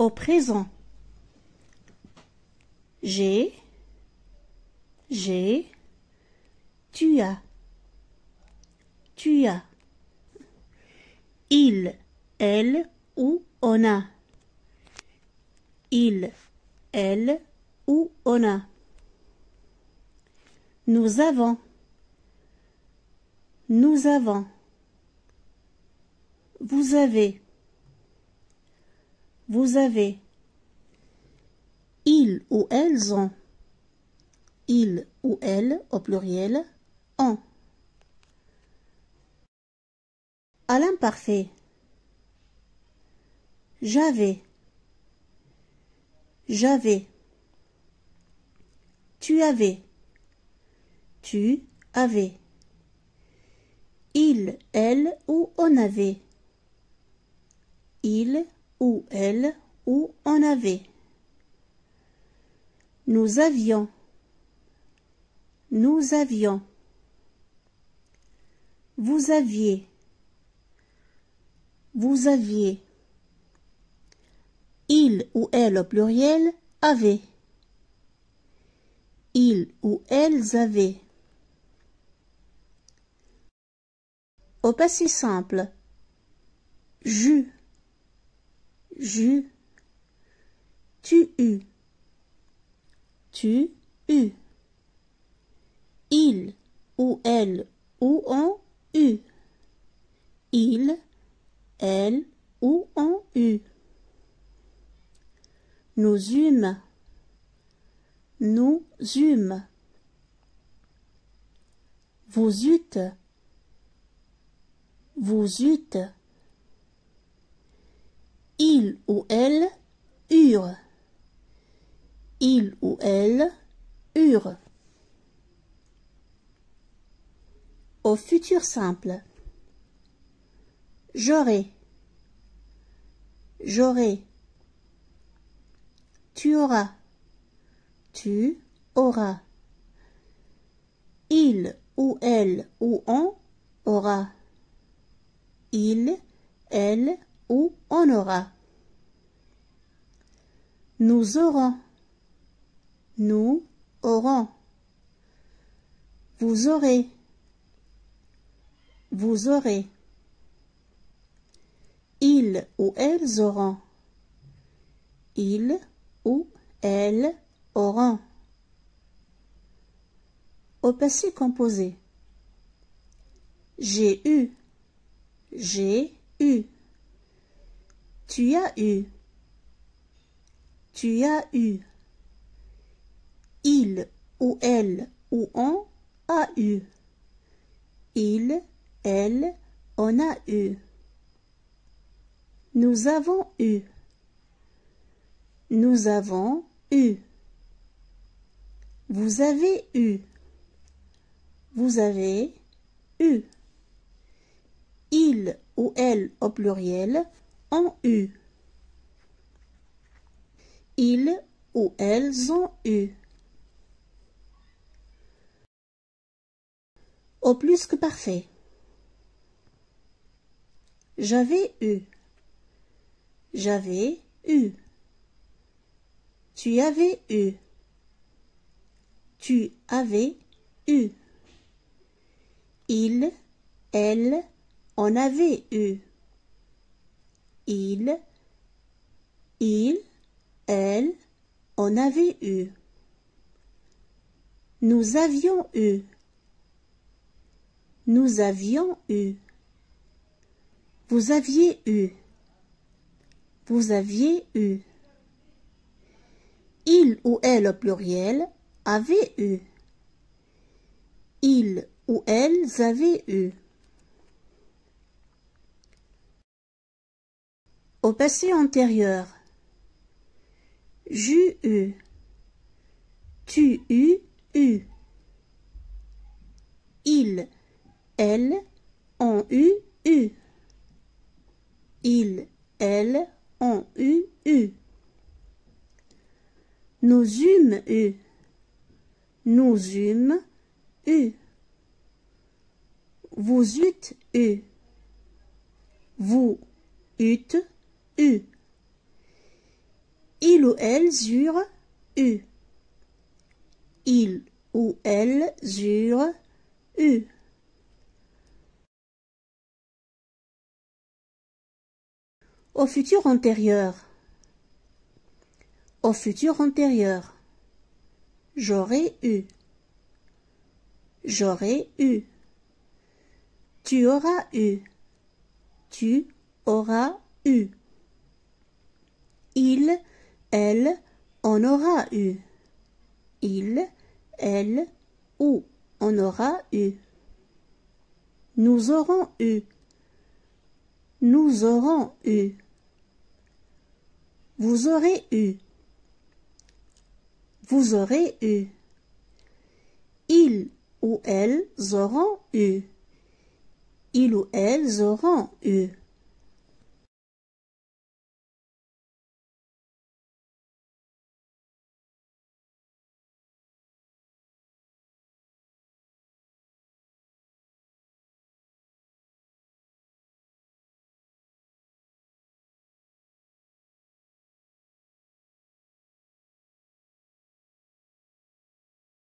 Au présent. J'ai, tu as, tu as. Il, elle ou on a. Il, elle ou on a. Nous avons. Nous avons. Vous avez. Vous avez. Ils ou elles ont. Ils ou elles, au pluriel, ont. À l'imparfait. J'avais. J'avais. Tu avais. Tu avais. Il, elle ou on avait. Il ou elle ou on avait. Nous avions. Nous avions. Vous aviez. Vous aviez. Il ou elle au pluriel avait. Ils ou elles avaient. Au passé simple. J'eus. J'eus. Tu eus. Tu eus. Il ou elle ou on eut. Il, elle ou on eut. Nous eûmes. Nous eûmes. Vous eûtes. Vous eûtes. Il ou elle eurent. Il ou elle eurent. Au futur simple. J'aurai. J'aurai. Tu auras. Tu auras. Il ou elle ou on aura. Il, elle ou on aura. Nous aurons. Nous aurons. Vous aurez. Vous aurez. Ils ou elles auront. Ils ou elles auront. Au passé composé. J'ai eu. J'ai eu. Tu as eu. Tu as eu. Il ou elle ou on a eu. Il, elle, on a eu. Nous avons eu. Nous avons eu. Vous avez eu. Vous avez eu. Il ou elle au pluriel ont eu. Ils ou elles ont eu. Au plus que parfait. J'avais eu. J'avais eu. Tu avais eu. Tu avais eu. Il, elle, on avait eu. Il, elle, on avait eu. Nous avions eu. Nous avions eu. Vous aviez eu. Vous aviez eu. Il ou elle au pluriel avait eu. Ils ou elles avaient eu. Au passé antérieur. J'eus eu. Tu eus eu. Ils, elles, ont eu eu. Ils, elles, ont eu eu. Nous eûmes eu. Nous eûmes eu. Vous eûtes eu. Vous eûtes eu. Il ou elles eurent eu. Il ou elles eurent eu. Au futur antérieur. Au futur antérieur. J'aurais eu. J'aurais eu. Tu auras eu. Tu auras eu. Il, elle, on aura eu. Il, elle, ou on aura eu. Nous aurons eu. Nous aurons eu. Vous aurez eu. Vous aurez eu. Ils ou elles auront eu. Ils ou elles auront eu.